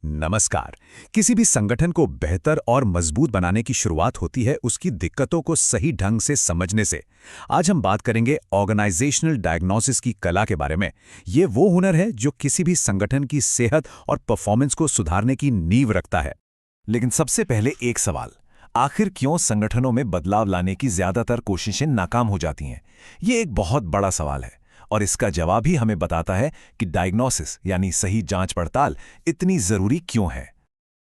नमस्कार। किसी भी संगठन को बेहतर और मजबूत बनाने की शुरुआत होती है उसकी दिक्कतों को सही ढंग से समझने से। आज हम बात करेंगे ऑर्गेनाइजेशनल डायग्नोसिस की कला के बारे में। ये वो हुनर है जो किसी भी संगठन की सेहत और परफॉर्मेंस को सुधारने की नींव रखता है। लेकिन सबसे पहले एक सवाल, आखिर क्यों संगठनों में बदलाव लाने की ज्यादातर कोशिशें नाकाम हो जाती हैं? ये एक बहुत बड़ा सवाल है और इसका जवाब ही हमें बताता है कि डायग्नोसिस यानी सही जांच पड़ताल इतनी जरूरी क्यों है।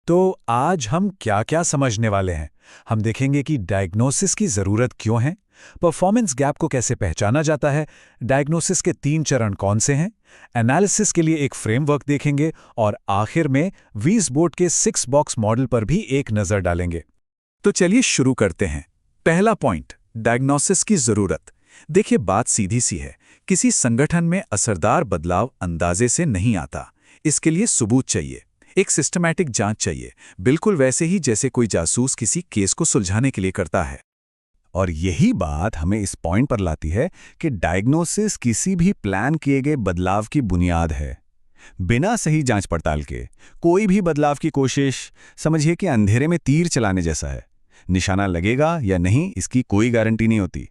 तो आज हम क्या-क्या समझने वाले हैं। हम देखेंगे कि डायग्नोसिस की जरूरत क्यों है, परफॉर्मेंस गैप को कैसे पहचाना जाता है, डायग्नोसिस के 3 चरण कौन से हैं, एनालिसिस के लिए एक फ्रेमवर्क देखेंगे और आखिर में वीस बोर्ड के 6 बॉक्स मॉडल पर भी एक नजर डालेंगे। तो चलिए शुरू करते हैं। पहला पॉइंट, डायग्नोसिस की जरूरत। देखिए, बात सीधी सी है। किसी संगठन में असरदार बदलाव अंदाजे से नहीं आता। इसके लिए सबूत चाहिए, एक सिस्टमैटिक जांच चाहिए, बिल्कुल वैसे ही जैसे कोई जासूस किसी केस को सुलझाने के लिए करता है। और यही बात हमें इस पॉइंट पर लाती है कि डायग्नोसिस किसी भी प्लान किए गए बदलाव की बुनियाद है। बिना सही जांच पड़ताल के कोई भी बदलाव की कोशिश, समझिए कि अंधेरे में तीर चलाने जैसा है। निशाना लगेगा या नहीं, इसकी कोई गारंटी नहीं होती।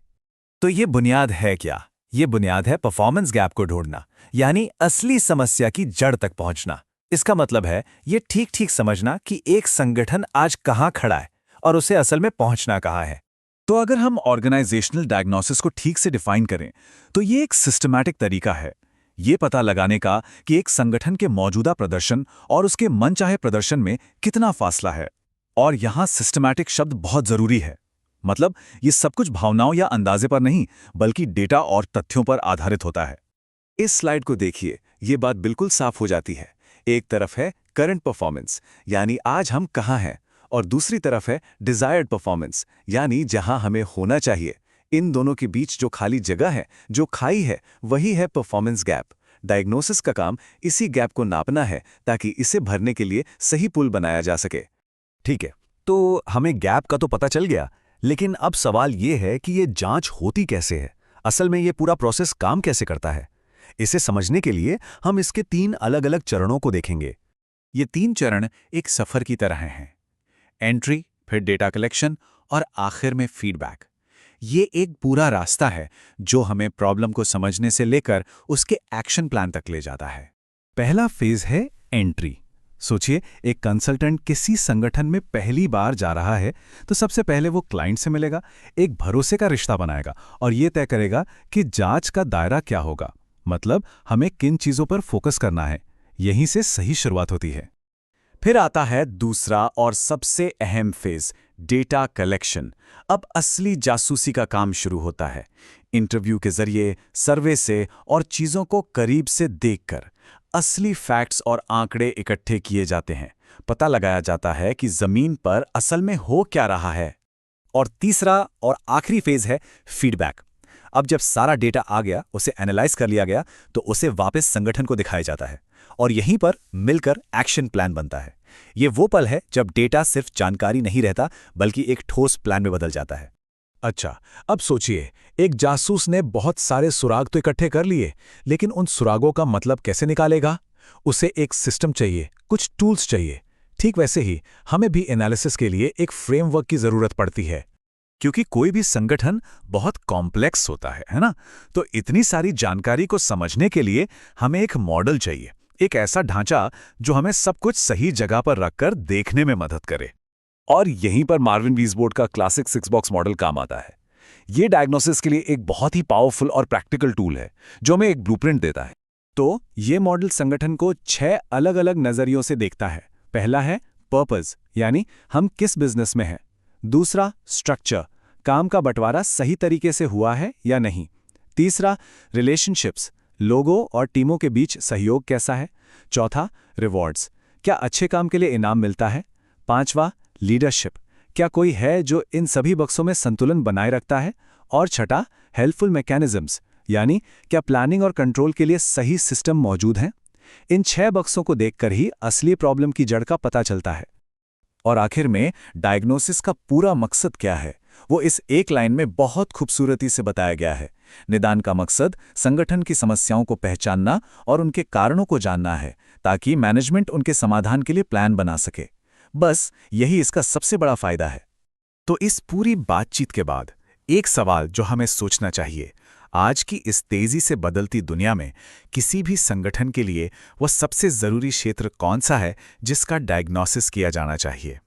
तो ये बुनियाद है क्या? ये बुनियाद है परफॉर्मेंस गैप को ढूंढना, यानी असली समस्या की जड़ तक पहुंचना। इसका मतलब है ये ठीक समझना कि एक संगठन आज कहां खड़ा है और उसे असल में पहुंचना कहां है। तो अगर हम ऑर्गेनाइजेशनल डायग्नोसिस को ठीक से डिफाइन करें तो ये एक सिस्टमैटिक तरीका है ये पता लगाने का कि एक संगठन के मौजूदा प्रदर्शन और उसके मनचाहे प्रदर्शन में कितना फासला है। और यहां सिस्टमैटिक शब्द बहुत जरूरी है। मतलब ये सब कुछ भावनाओं या अंदाजे पर नहीं, बल्कि डेटा और तथ्यों पर आधारित होता है। इस स्लाइड को देखिए, ये बात बिल्कुल साफ हो जाती है। एक तरफ है करंट परफॉर्मेंस, यानी आज हम कहां हैं, और दूसरी तरफ है डिजायर्ड परफॉर्मेंस, यानी जहां हमें होना चाहिए। इन दोनों के बीच जो खाली जगह है, जो खाई है, वही है परफॉर्मेंस गैप। डायग्नोसिस का काम इसी गैप को नापना है ताकि इसे भरने के लिए सही पुल बनाया जा सके। ठीक है, तो हमें गैप का तो पता चल गया, लेकिन अब सवाल ये है कि ये जांच होती कैसे है? असल में ये पूरा प्रोसेस काम कैसे करता है? इसे समझने के लिए हम इसके 3 अलग-अलग चरणों को देखेंगे। ये 3 चरण एक सफर की तरह हैं। एंट्री, फिर डेटा कलेक्शन और आखिर में फीडबैक। ये एक पूरा रास्ता है जो हमें प्रॉब्लम को समझने से लेकर उसके एक्शन प्लान तक ले जाता है। पहला फेज है एंट्री। सोचिए, एक कंसल्टेंट किसी संगठन में पहली बार जा रहा है तो सबसे पहले वो क्लाइंट से मिलेगा, एक भरोसे का रिश्ता बनाएगा और ये तय करेगा कि जांच का दायरा क्या होगा, मतलब हमें किन चीजों पर फोकस करना है। यहीं से सही शुरुआत होती है। फिर आता है दूसरा और सबसे अहम फेज, डेटा कलेक्शन। अब असली जासूसी का काम शुरू होता है। इंटरव्यू के जरिए, सर्वे से और चीजों को करीब से देखकर असली फैक्ट्स और आंकड़े इकट्ठे किए जाते हैं। पता लगाया जाता है कि जमीन पर असल में हो क्या रहा है। और तीसरा और आखिरी फेज है फीडबैक। अब जब सारा डेटा आ गया, उसे एनालाइज कर लिया गया, तो उसे वापस संगठन को दिखाया जाता है और यहीं पर मिलकर एक्शन प्लान बनता है। ये वो पल है जब डेटा सिर्फ जानकारी नहीं रहता, बल्कि एक ठोस प्लान में बदल जाता है। अच्छा, अब सोचिए, एक जासूस ने बहुत सारे सुराग तो इकट्ठे कर लिए, लेकिन उन सुरागों का मतलब कैसे निकालेगा? उसे एक सिस्टम चाहिए, कुछ टूल्स चाहिए। ठीक वैसे ही हमें भी एनालिसिस के लिए एक फ्रेमवर्क की जरूरत पड़ती है। क्योंकि कोई भी संगठन बहुत कॉम्प्लेक्स होता है ना? तो इतनी सारी जानकारी को समझने के लिए हमें एक मॉडल चाहिए, एक ऐसा ढांचा जो हमें सब कुछ सही जगह पर रखकर देखने में मदद करे। और यहीं पर मार्विन वीसबोर्ड का क्लासिक 6 बॉक्स मॉडल काम आता है। ये डायग्नोसिस के लिए एक बहुत ही पावरफुल और प्रैक्टिकल टूल है जो हमें एक ब्लूप्रिंट देता है। तो ये मॉडल संगठन को 6 अलग-अलग नजरियों से देखता है। पहला है पर्पस, यानी हम किस बिजनेस में हैं। दूसरा स्ट्रक्चर, काम का बंटवारा सही तरीके से हुआ है या नहीं। तीसरा रिलेशनशिप्स, लोगों और टीमों के बीच सहयोग कैसा है। चौथा रिवॉर्ड्स, क्या अच्छे काम के लिए इनाम मिलता है। पांचवा लीडरशिप, क्या कोई है जो इन सभी बक्सों में संतुलन बनाए रखता है। और छठा हेल्पफुल मैकेनिज्म्स, यानी क्या प्लानिंग और कंट्रोल के लिए सही सिस्टम मौजूद हैं। इन 6 बक्सों को देखकर ही असली प्रॉब्लम की जड़ का पता चलता है। और आखिर में डायग्नोसिस का पूरा मकसद क्या है, वो इस एक लाइन में बहुत खूबसूरती से बताया गया है। निदान का मकसद संगठन की समस्याओं को पहचानना और उनके कारणों को जानना है, ताकि मैनेजमेंट उनके समाधान के लिए प्लान बना सके। बस यही इसका सबसे बड़ा फायदा है। तो इस पूरी बातचीत के बाद एक सवाल जो हमें सोचना चाहिए, आज की इस तेजी से बदलती दुनिया में किसी भी संगठन के लिए वह सबसे जरूरी क्षेत्र कौन सा है जिसका डायग्नोसिस किया जाना चाहिए?